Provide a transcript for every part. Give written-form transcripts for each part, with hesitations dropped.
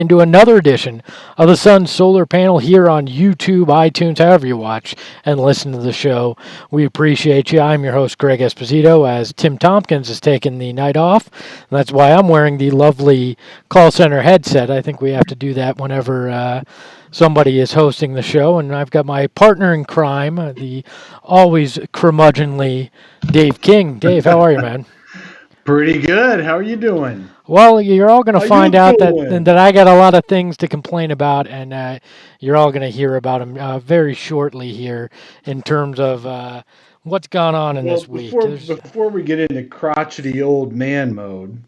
into another edition of the Sun Solar Panel here on YouTube, iTunes, however you watch and listen to the show. We appreciate you. I'm your host, Greg Esposito, as Tim Tompkins has taken the night off. And that's why I'm wearing the lovely call center headset. I think we have to do that whenever somebody is hosting the show. And I've got my partner in crime, the always curmudgeonly Dave King. Dave, how are you, man? Pretty good. How are you doing? Well, you're all going to How find you out doing? that I got a lot of things to complain about, and you're all going to hear about them very shortly here in terms of what's gone on in Well, this week. before we get into crotchety old man mode,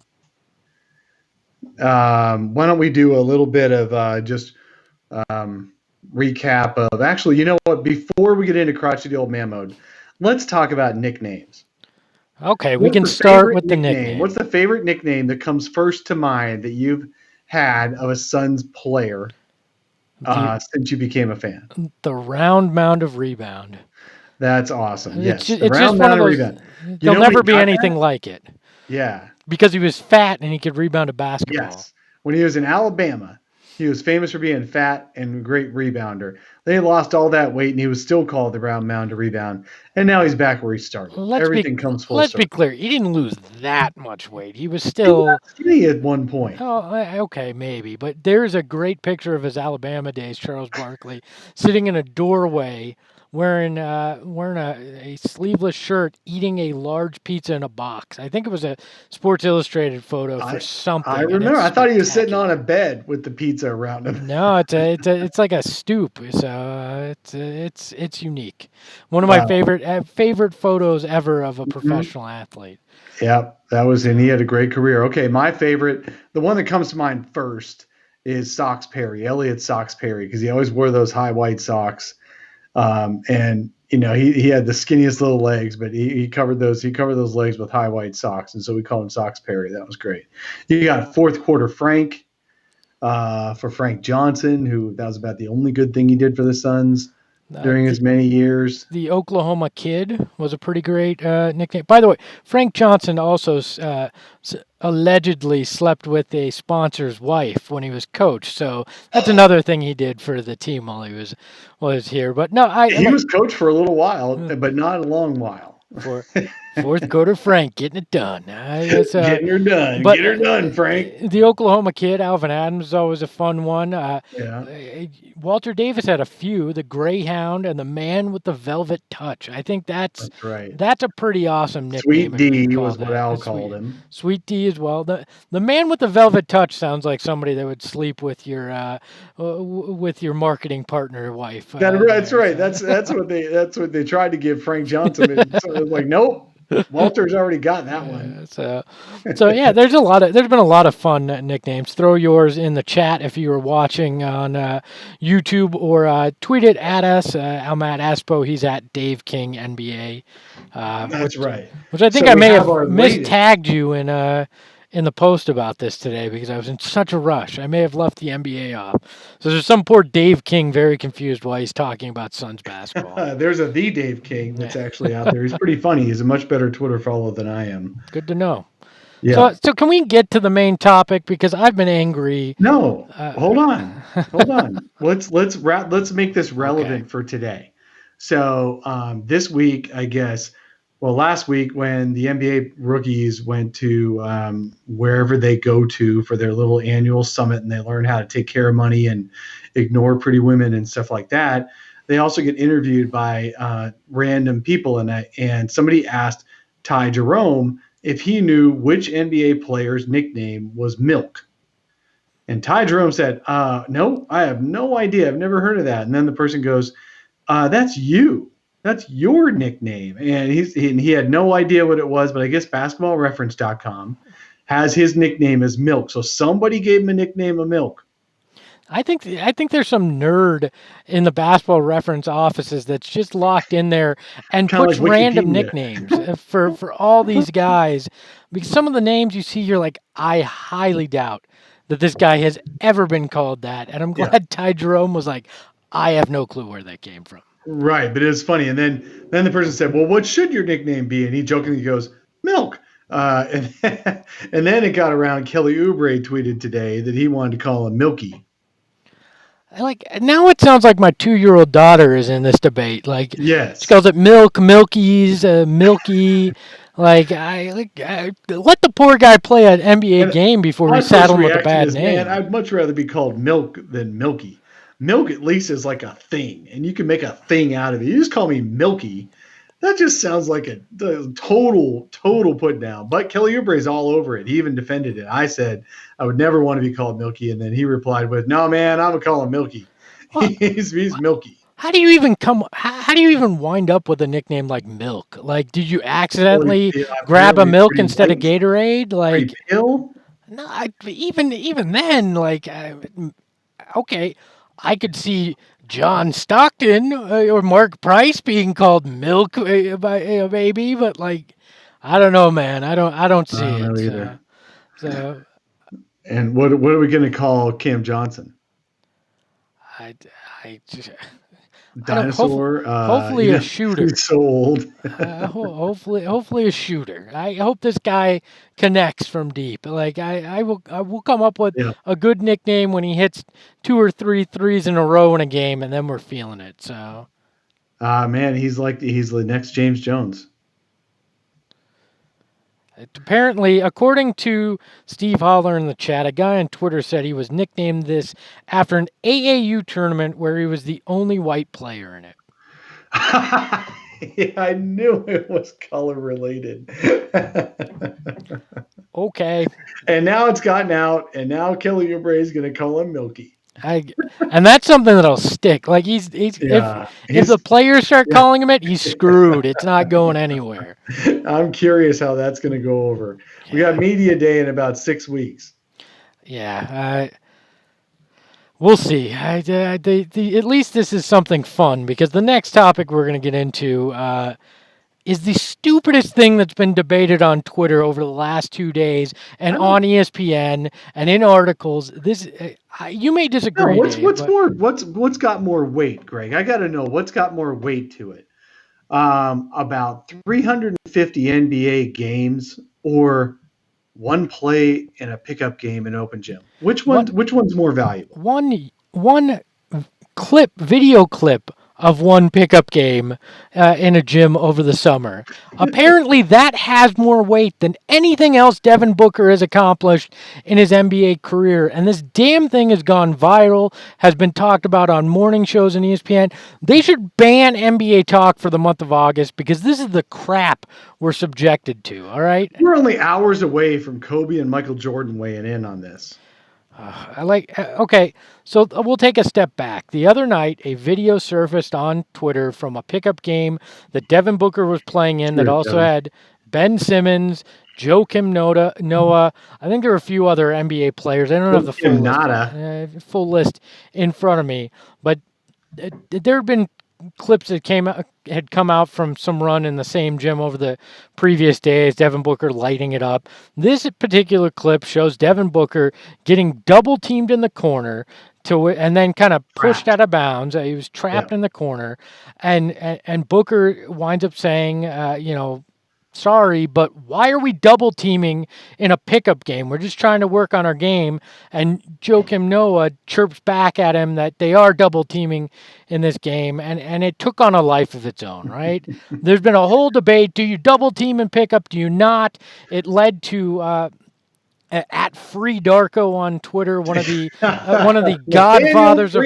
why don't we do a little bit of just recap of actually, you know what? Before we get into crotchety old man mode, let's talk about nicknames. Okay, we What's can the start favorite with the nickname? nickname. What's the favorite nickname that comes first to mind that you've had of a Suns player The since you became a fan? the round mound of rebound. That's awesome. Yes, the It's just round one of mound of those. rebound. You There'll know when never he be got anything that? like it Yeah. because he was fat and he could rebound a basketball. Yes. When he was in Alabama, he was famous for being fat and a great rebounder. They lost all that weight, and he was still called the round mound to rebound. And now he's back where he started. Let's be Everything comes full let's be circle. clear. He didn't lose that much weight. He was He was still. skinny at one point. Oh, okay, maybe. But there's a great picture of his Alabama days, Charles Barkley, sitting in a doorway wearing a sleeveless shirt, eating a large pizza in a box. I think it was a Sports Illustrated photo for I something, and remember. it's I thought he was sitting on spectacular. a bed with the pizza around him. No, it's like a stoop. It's unique. One of my Wow. favorite photos ever of a Mhm. professional athlete. Yep, that was, and he had a great career. Okay, my favorite, the one that comes to mind first is Sox Perry, Elliot Sox Perry, because he always wore those high white socks. And he had the skinniest little legs, but he covered those legs with high white socks, and so we called him Sox Perry. That was great. You got fourth quarter Frank for Frank Johnson, who that was about the only good thing he did for the Suns Uh, during his many years. the Oklahoma Kid was a pretty great nickname. By the way, Frank Johnson also allegedly slept with a sponsor's wife when he was coach. So that's another thing he did for the team while he was here. But no, He was coach for a little while, but not a long while. for fourth quarter Frank getting it done. Getting her done. But Get her done, Frank. the Oklahoma Kid, Alvin Adams, is always a fun one. Yeah. Walter Davis had a few, the Greyhound and the Man with the Velvet Touch. I think That's right. that's a pretty awesome nickname. Sweet If we can D call was what that. Al That's called him. Sweet D as well. The Man with the Velvet Touch sounds like somebody that would sleep with your marketing partner wife. That's right. So- That's what they tried to give Frank Johnson. But so it was like, nope. Walter's already got that one. So yeah, there's been a lot of fun nicknames. Throw yours in the chat if you were watching on YouTube, or tweet it at us. I'm at Aspo. He's at Dave King NBA. That's right. Which I think So I we may have have our latest. mistagged you in the post about this today because I was in such a rush. I may have left the NBA off. So there's some poor Dave King very confused while he's talking about Suns basketball. There's a the Dave King that's actually out there. He's pretty funny. He's a much better Twitter follow than I am. Good to know. Yeah. So can we get to the main topic because I've been angry. No. Hold on. Let's make this relevant for today. So this week, I guess. Well, last week when the NBA rookies went to wherever they go to for their little annual summit, and they learn how to take care of money and ignore pretty women and stuff like that, they also get interviewed by random people, and somebody asked Ty Jerome if he knew which NBA player's nickname was Milk. And Ty Jerome said, no, I have no idea. I've never heard of that. And then the person goes, that's you. That's your nickname. And he had no idea what it was, but I guess basketballreference.com has his nickname as Milk. So somebody gave him a nickname of Milk. I think there's some nerd in the basketball reference offices that's just locked in there and Kinda puts like random Wikipedia. nicknames for all these guys. Because some of the names you see, you're like, I highly doubt that this guy has ever been called that. And I'm glad Ty Jerome was like, I have no clue where that came from. Right, but it was funny. And then the person said, well, what should your nickname be? And he jokingly goes, Milk. And then it got around. Kelly Oubre tweeted today that he wanted to call him Milky. Like now, it sounds like my 2-year-old daughter is in this debate. Like she Yes. calls it milk, milkies, milky. Let the poor guy play an NBA And game before my we first saddle him with a reaction bad is, man, name. I'd much rather be called Milk than Milky. Milk at least is like a thing, and you can make a thing out of it. You just call me Milky. That just sounds like a total put down. But Kelly Oubre's all over it. He even defended it. I said I would never want to be called Milky, and then he replied with, "No, man, I'm gonna call him Milky. Well, He's Milky." how do you even come? How do you even wind up with a nickname like Milk? Like, did you Well, accidentally yeah, grab a apparently milk pretty instead of white, Gatorade? pretty Like, pale. no, even then, like, okay, I could see John Stockton or Mark Price being called Milk by a baby, but like, I don't know, man. I don't I see don't it. know So, either. so And what are we gonna call Cam Johnson? I I just, I don't. Dinosaur. Hopefully a shooter. He's so old. Hopefully a shooter. I hope this guy connects from deep. Like I will come up with Yeah. a good nickname when he hits 2 or 3 threes in a row in a game, and then we're feeling it. So Man, he's the next James Jones. apparently, according to Steve Holler in the chat, a guy on Twitter said he was nicknamed this after an AAU tournament where he was the only white player in it. Yeah, I knew it was color related. Okay. And now it's gotten out, and now Kelly Oubre is going to call him Milky. And that's something that'll stick. Like he's Yeah, if the players start yeah. calling him it, he's screwed. It's not going anywhere. I'm curious how that's going to go over. We got media day in about 6 weeks. Yeah, we'll see. At least this is something fun because the next topic we're going to get into is the stupidest thing that's been debated on Twitter over the last 2 days and on ESPN and in articles. This you may No, disagree, what's Dave, what's but more what's got more weight, Greg? I got to know what's got more weight to it. About 350 NBA games or one play in a pickup game in open gym. Which one's more valuable? one video clip of one pickup game in a gym over the summer. Apparently, that has more weight than anything else Devin Booker has accomplished in his NBA career. And this damn thing has gone viral, has been talked about on morning shows and ESPN. They should ban NBA talk for the month of August because this is the crap we're subjected to, all right? We're only hours away from Kobe and Michael Jordan weighing in on this. Okay, so we'll take a step back. The other night, a video surfaced on Twitter from a pickup game that Devin Booker was playing in that also had Ben Simmons, Joakim Noah. I think there were a few other NBA players. I don't have the full list in front of me, but there have been clips that had come out from some run in the same gym over the previous days. Devin Booker lighting it up. This particular clip shows Devin Booker getting double teamed in the corner and then kind of pushed out of bounds. He was trapped in the corner, and Booker winds up saying, sorry, but why are we double teaming in a pickup game? We're just trying to work on our game. And Joakim Noah chirps back at him that they are double teaming in this game. And it took on a life of its own, right? There's been a whole debate. Do you double team in pickup? Do you not? It led to at Free Darko on Twitter, one of the godfathers of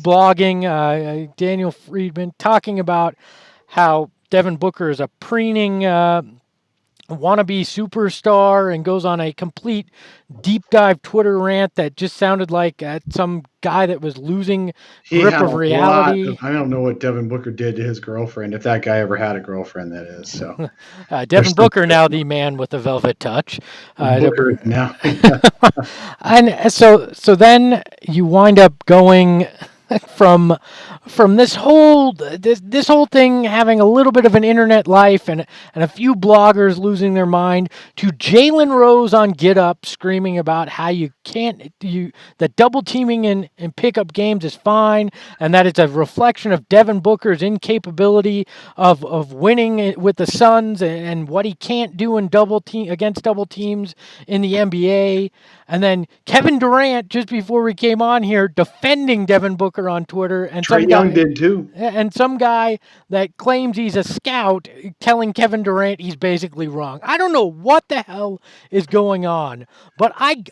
blogging, Daniel Friedman, talking about how Devin Booker is a preening wannabe superstar and goes on a complete deep dive Twitter rant that just sounded like some guy that was losing grip of reality. I don't know what Devin Booker did to his girlfriend, if that guy ever had a girlfriend, that is. So Devin Booker, now the man with the velvet touch. Booker now. And so then you wind up going from this whole thing having a little bit of an internet life and a few bloggers losing their mind to Jalen Rose on Get Up screaming about how that double teaming in pickup games is fine and that it's a reflection of Devin Booker's incapability of winning with the Suns and what he can't do in against double teams in the NBA. And then Kevin Durant, just before we came on here, defending Devin Booker on Twitter, and Trae Young did too. and some guy that claims he's a scout telling Kevin Durant he's basically wrong. I don't know what the hell is going on, but I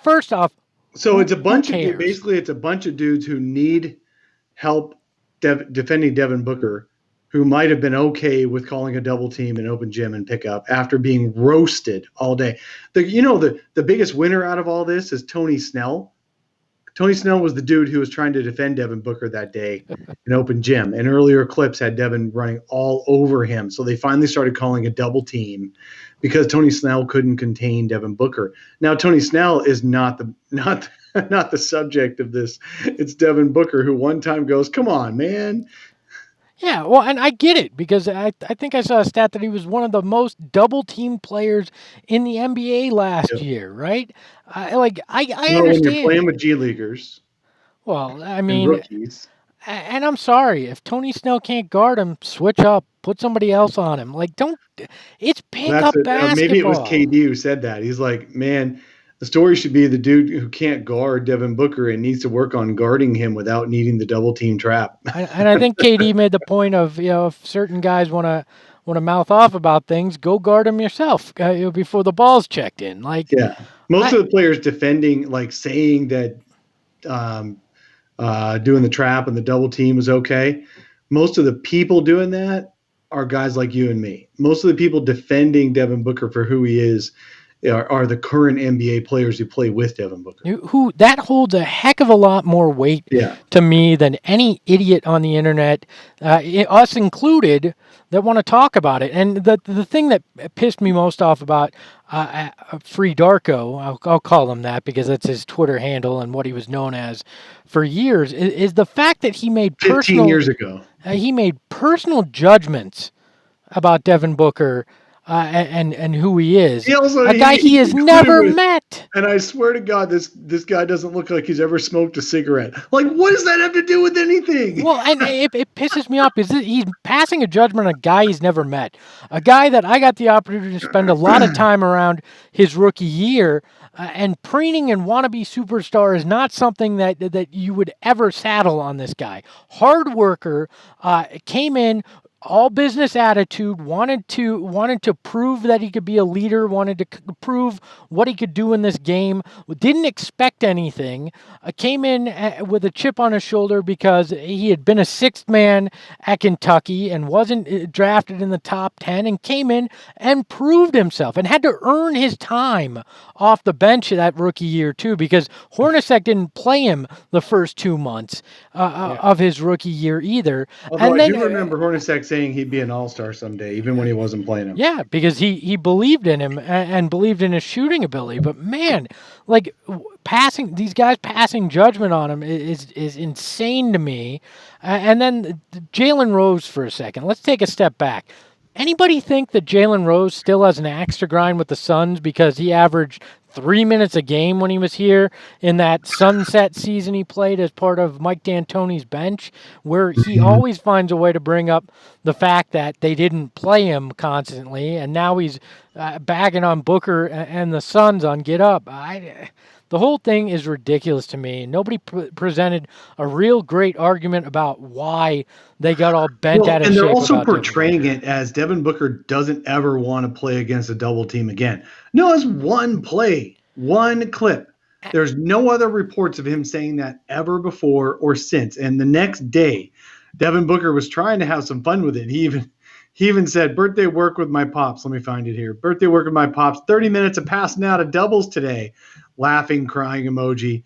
first off, so it's a bunch of basically it's a bunch of dudes who need help defending Devin Booker, who might have been okay with calling a double team in open gym and pick up after being roasted all day. The biggest winner out of all this is Tony Snell. Tony Snell was the dude who was trying to defend Devin Booker that day in open gym. And earlier clips had Devin running all over him. So they finally started calling a double team because Tony Snell couldn't contain Devin Booker. Now Tony Snell is not the subject of this. It's Devin Booker who one time goes, "Come on, man." Yeah, well, and I get it because I think I saw a stat that he was one of the most double team players in the NBA last year, right? I understand. When you're playing with G Leaguers. Well, I and mean, rookies. and I'm sorry if Tony Snell can't guard him, switch up, put somebody else on him. Like, don't. It's pickup basketball. Maybe it was KD who said that. He's like, man, the story should be the dude who can't guard Devin Booker and needs to work on guarding him without needing the double team trap. And I think KD made the point of, if certain guys want to mouth off about things, go guard them yourself before the ball's checked in. Like, yeah, most of the players defending, like saying that doing the trap and the double team is okay. Most of the people doing that are guys like you and me. Most of the people defending Devin Booker for who he is are the current NBA players who play with Devin Booker. Who that holds a heck of a lot more weight to me than any idiot on the internet, us included, that want to talk about it. And the thing that pissed me most off about Free Darko, I'll call him that because that's his Twitter handle and what he was known as for years, is the fact that he made 15 years ago. He made personal judgments about Devin Booker and who he is. A guy he has never met. And I swear to God, this guy doesn't look like he's ever smoked a cigarette. Like, what does that have to do with anything? Well, and it pisses me off because he's passing a judgment on a guy he's never met. A guy that I got the opportunity to spend a lot of time around his rookie year. And preening and wannabe superstar is not something that you would ever saddle on this guy. Hard worker, came in, all business attitude, wanted to prove that he could be a leader, wanted to prove what he could do in this game, didn't expect anything, came in with a chip on his shoulder because he had been a sixth man at Kentucky and wasn't drafted in the top 10, and came in and proved himself and had to earn his time off the bench that rookie year too, because Hornacek didn't play him the first 2 months of his rookie year either. Although and then, I do remember Hornacek saying he'd be an all-star someday, even when he wasn't playing him. Yeah, because he believed in him and believed in his shooting ability. But man, like these guys passing judgment on him is insane to me. And then Jalen Rose for a second. Let's take a step back. Anybody think that Jalen Rose still has an axe to grind with the Suns because he averaged 3 minutes a game when he was here in that sunset season he played as part of Mike D'Antoni's bench, where he always finds a way to bring up the fact that they didn't play him constantly, and now he's bagging on Booker and the Suns on Get Up. The whole thing is ridiculous to me. Nobody presented a real great argument about why they got all bent out of shape. And they're also portraying it as Devin Booker doesn't ever want to play against a double team again. No, it's one play, one clip. There's no other reports of him saying that ever before or since. And the next day, Devin Booker was trying to have some fun with it. He even said, birthday work with my pops. Let me find it here. Birthday work with my pops. 30 minutes of passing out of doubles today. Laughing, crying emoji.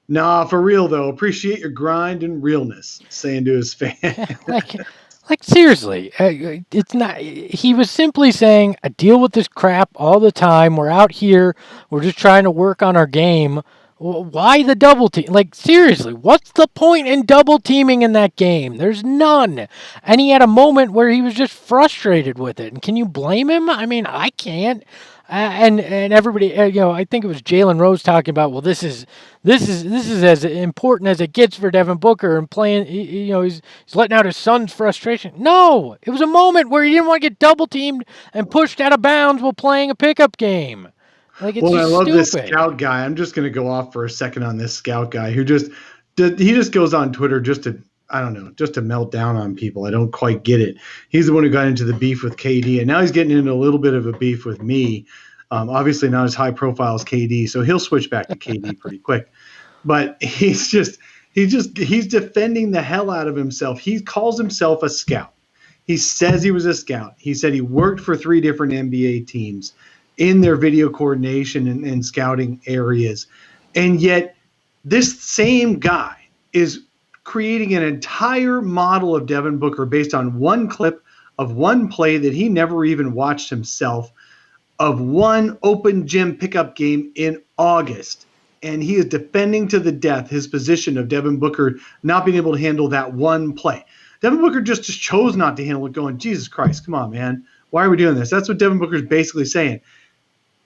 Nah, for real, though. Appreciate your grind and realness, saying to his fan. Like seriously, it's not. He was simply saying, I deal with this crap all the time. We're out here. We're just trying to work on our game. Why the double team? Like, seriously, what's the point in double teaming in that game? There's none. And he had a moment where he was just frustrated with it. And can you blame him? I mean, I can't. And everybody, I think it was Jalen Rose talking about, well, this is as important as it gets for Devin Booker and playing. He's letting out his son's frustration. No, it was a moment where he didn't want to get double teamed and pushed out of bounds while playing a pickup game. Like, it's Well, I just love this stupid. scout guy. I'm just going to go off for a second on this scout guy who just goes on Twitter just to, I don't know, just to melt down on people. I don't quite get it. He's the one who got into the beef with KD, and now he's getting into a little bit of a beef with me. Obviously not as high profile as KD, so he'll switch back to KD pretty quick. But he's defending the hell out of himself. He calls himself a scout. He says he was a scout. He said he worked for 3 different NBA teams in their video coordination and scouting areas. And yet this same guy is creating an entire model of Devin Booker based on one clip of one play that he never even watched himself, of one open gym pickup game in August. And he is defending to the death his position of Devin Booker not being able to handle that one play. Devin Booker just chose not to handle it, going, Jesus Christ, come on, man. Why are we doing this? That's what Devin Booker is basically saying.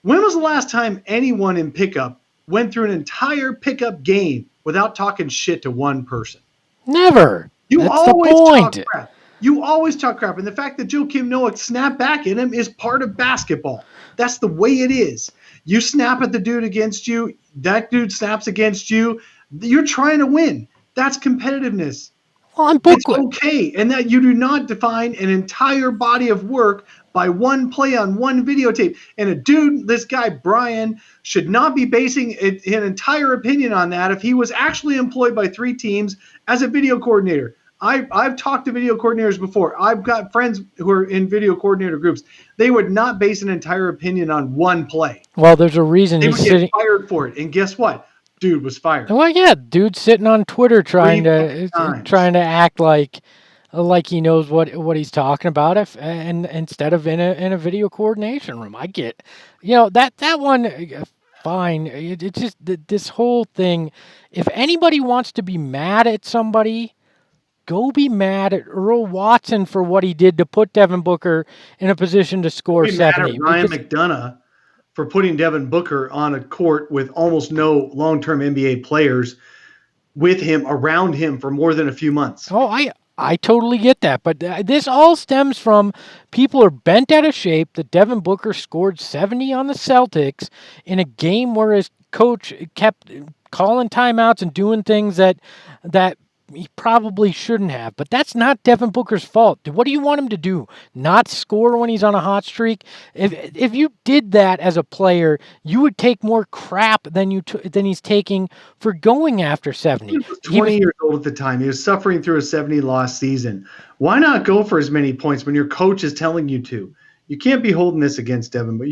When was the last time anyone in pickup went through an entire pickup game without talking shit to one person? Never. You That's always the point. talk crap. You always talk crap. And the fact that Joakim Noah snapped back at him is part of basketball. That's the way it is. You snap at the dude against you, that dude snaps against you. You're trying to win. That's competitiveness. Well, It's okay. And that you do not define an entire body of work by one play on one videotape. And a dude, this guy, Brian, should not be basing an entire opinion on that if he was actually employed by 3 teams as a video coordinator. I've talked to video coordinators before. I've got friends who are in video coordinator groups. They would not base an entire opinion on one play. Well, there's a reason They he's would sitting. get fired for it. And guess what? Dude was fired. Well, yeah, dude's sitting on Twitter trying 3 times. to act like he knows what he's talking about, and instead of in a video coordination room. I get, that one. Fine. It's just this whole thing. If anybody wants to be mad at somebody, go be mad at Earl Watson for what he did to put Devin Booker in a position to score Be mad 70. at Ryan McDonough for putting Devin Booker on a court with almost no long-term NBA players with him, around him for more than a few months. Oh, I totally get that, but this all stems from people are bent out of shape that Devin Booker scored 70 on the Celtics in a game where his coach kept calling timeouts and doing things that he probably shouldn't have. But that's not Devin Booker's fault. What do you want him to do? Not score when he's on a hot streak? If you did that as a player, you would take more crap than he's taking for going after 70. He was 20 years old at the time. He was suffering through a 70-loss season. Why not go for as many points when your coach is telling you to? You can't be holding this against Devin. But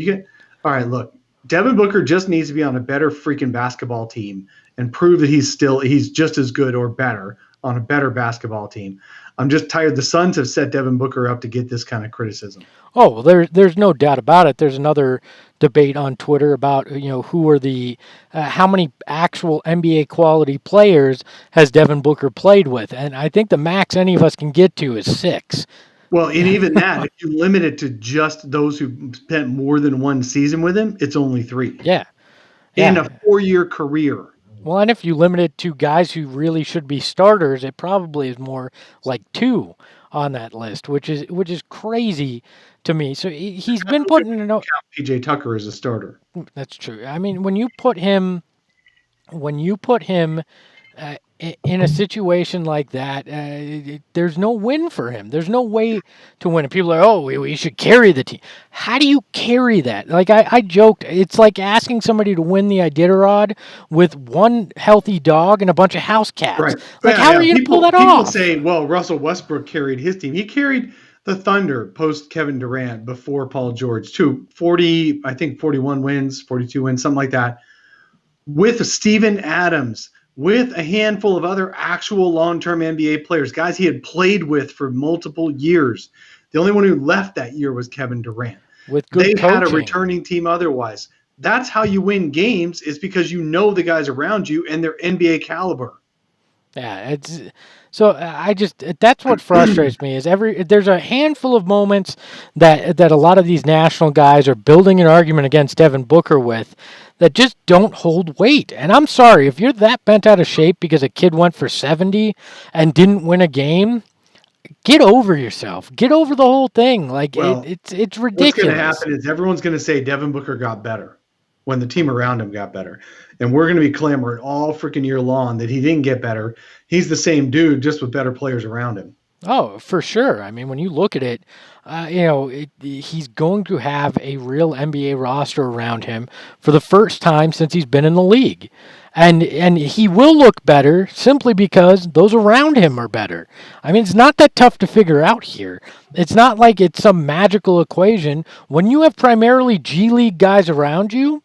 all right, look, Devin Booker just needs to be on a better freaking basketball team and prove that he's just as good or better on a better basketball team. I'm just tired. The Suns have set Devin Booker up to get this kind of criticism. Oh, well, there's no doubt about it. There's another debate on Twitter about who are the how many actual NBA quality players has Devin Booker played with, and I think the max any of us can get to is 6. Well, and even that, if you limit it to just those who spent more than one season with him, it's only 3. Yeah. In a 4-year career. Well, and if you limit it to guys who really should be starters, it probably is more like 2 on that list, which is crazy to me. So he's been put in PJ Tucker as a starter. That's true. I mean, when you put him in a situation like that, there's no win for him. There's no way to win. And people are, oh, we should carry the team. How do you carry that? Like I joked, it's like asking somebody to win the Iditarod with one healthy dog and a bunch of house cats. Right. Like, how are you going to pull that off? People say, well, Russell Westbrook carried his team. He carried the Thunder post Kevin Durant before Paul George to 41 wins, 42 wins, something like that, with Steven Adams, with a handful of other actual long-term NBA players, guys he had played with for multiple years. The only one who left that year was Kevin Durant. With good They coaching. had a returning team otherwise. That's how you win games, is because you know the guys around you and they're NBA caliber. Yeah, it's so I just that's what frustrates me is there's a handful of moments that a lot of these national guys are building an argument against Devin Booker with that just don't hold weight. And I'm sorry if you're that bent out of shape because a kid went for 70 and didn't win a game, get over yourself. Get over the whole thing. Like Well, it's what's going to ridiculous. happen is everyone's going to say Devin Booker got better when the team around him got better. And we're going to be clamoring all freaking year long that he didn't get better. He's the same dude, just with better players around him. Oh, for sure. I mean, when you look at it, he's going to have a real NBA roster around him for the first time since he's been in the league. And he will look better simply because those around him are better. I mean, it's not that tough to figure out here. It's not like it's some magical equation. When you have primarily G League guys around you,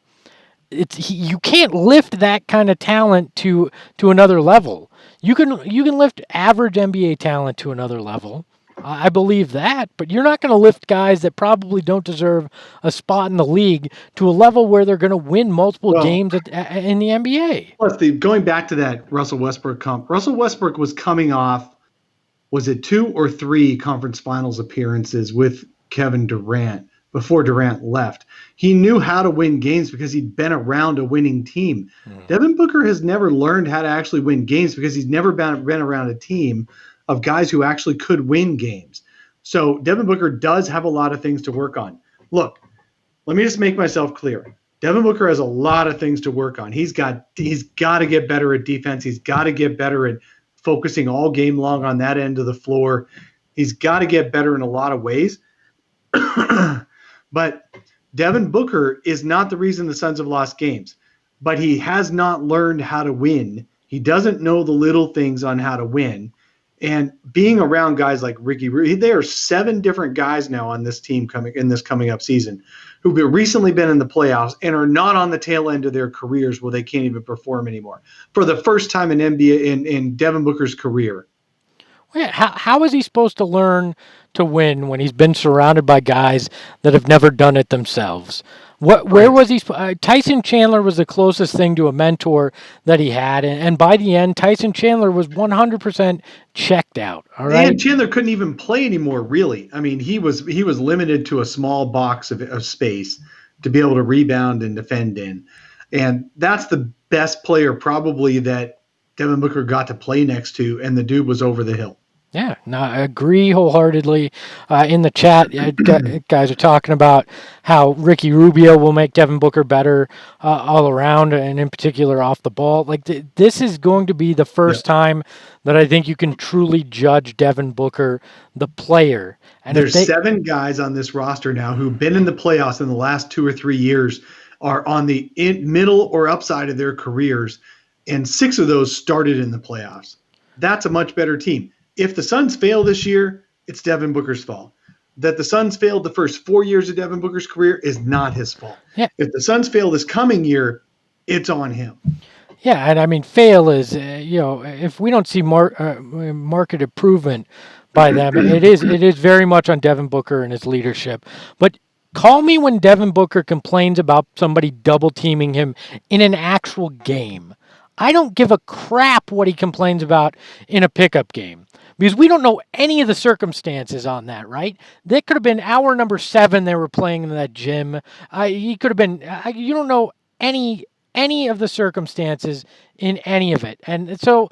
you can't lift that kind of talent to another level. You can lift average NBA talent to another level. I believe that, but you're not going to lift guys that probably don't deserve a spot in the league to a level where they're going to win multiple Well, games in the NBA. plus going back to that Russell Westbrook comp, Russell Westbrook was coming off, was it 2 or 3 conference finals appearances with Kevin Durant before Durant left. He knew how to win games because he'd been around a winning team. Devin Booker has never learned how to actually win games because he's never been around a team of guys who actually could win games. So Devin Booker does have a lot of things to work on. Look, let me just make myself clear. Devin Booker has a lot of things to work on. He's got to get better at defense. He's got to get better at focusing all game long on that end of the floor. He's got to get better in a lot of ways. But Devin Booker is not the reason the Suns have lost games. But he has not learned how to win. He doesn't know the little things on how to win. And being around guys like Ricky, there are 7 different guys now on this team coming up season who've recently been in the playoffs and are not on the tail end of their careers where they can't even perform anymore. For the first time in NBA in Devin Booker's career. Yeah, how is he supposed to learn to win when he's been surrounded by guys that have never done it themselves? Where Right. was he? Tyson Chandler was the closest thing to a mentor that he had, and by the end, Tyson Chandler was 100% checked out. All right. And Chandler couldn't even play anymore, really. I mean, he was limited to a small box of space to be able to rebound and defend in. And that's the best player probably that Devin Booker got to play next to, and the dude was over the hill. Yeah, no, I agree wholeheartedly. In the chat, guys are talking about how Ricky Rubio will make Devin Booker better all around, and in particular off the ball. Like this is going to be the first time that I think you can truly judge Devin Booker, the player. And there's 7 guys on this roster now who've been in the playoffs in the last 2 or 3 years, are on the middle or upside of their careers, and 6 of those started in the playoffs. That's a much better team. If the Suns fail this year, it's Devin Booker's fault. That the Suns failed the first 4 years of Devin Booker's career is not his fault. Yeah. If the Suns fail this coming year, it's on him. Yeah, and I mean, fail is if we don't see market improvement by them, it is very much on Devin Booker and his leadership. But call me when Devin Booker complains about somebody double teaming him in an actual game. I don't give a crap what he complains about in a pickup game because we don't know any of the circumstances on that, right? That could have been hour number 7 they were playing in that gym. He could have been. You don't know any of the circumstances in any of it. And so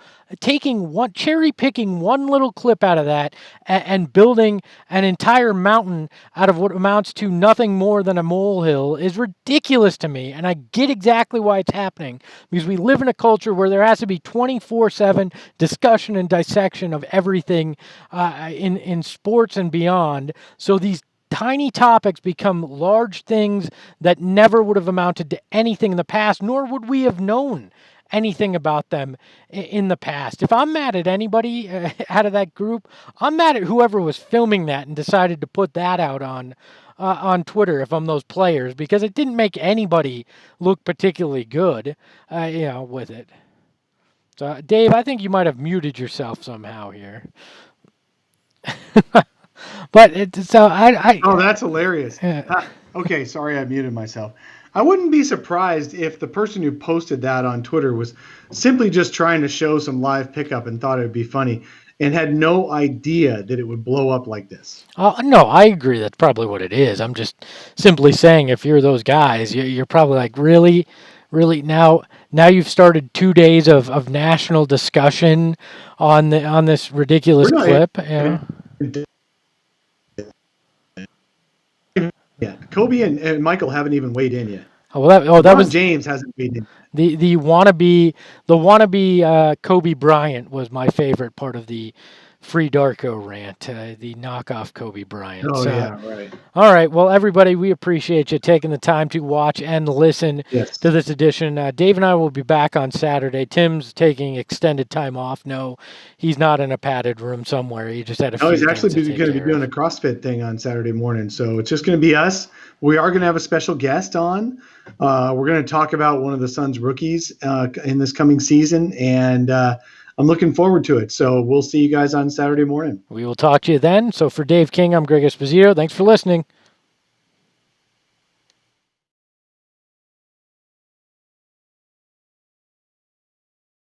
cherry picking one little clip out of that and building an entire mountain out of what amounts to nothing more than a molehill is ridiculous to me. And I get exactly why it's happening because we live in a culture where there has to be 24/7 discussion and dissection of everything in sports and beyond. So these tiny topics become large things that never would have amounted to anything in the past, nor would we have known anything about them in the past. If I'm mad at anybody out of that group, I'm mad at whoever was filming that and decided to put that out on Twitter if I'm those players, because it didn't make anybody look particularly good, with it. So, Dave, I think you might have muted yourself somehow here. But oh, that's hilarious. Yeah. Okay, sorry, I muted myself. I wouldn't be surprised if the person who posted that on Twitter was simply just trying to show some live pickup and thought it would be funny and had no idea that it would blow up like this. No, I agree. That's probably what it is. I'm just simply saying, if you're those guys, you're probably like, really, really now you've started 2 days of national discussion on this We're ridiculous not clip. even, yeah, Kobe and Michael haven't even weighed in yet. That LeBron was James hasn't weighed in. the wannabe Kobe Bryant was my favorite part of the Free Darko rant, the knockoff Kobe Bryant. Oh So, yeah, right. all right, well, everybody, we appreciate you taking the time to watch and listen Yes. to this edition. Dave and I will be back on Saturday. Tim's taking extended time off. No, he's not in a padded room somewhere. He just had a few. No, he's things actually to take going to be care doing of. a CrossFit thing on Saturday morning. So it's just going to be us. We are going to have a special guest on. We're going to talk about one of the Suns' rookies in this coming season, and I'm looking forward to it. So we'll see you guys on Saturday morning. We will talk to you then. So for Dave King, I'm Greg Esposito. Thanks for listening.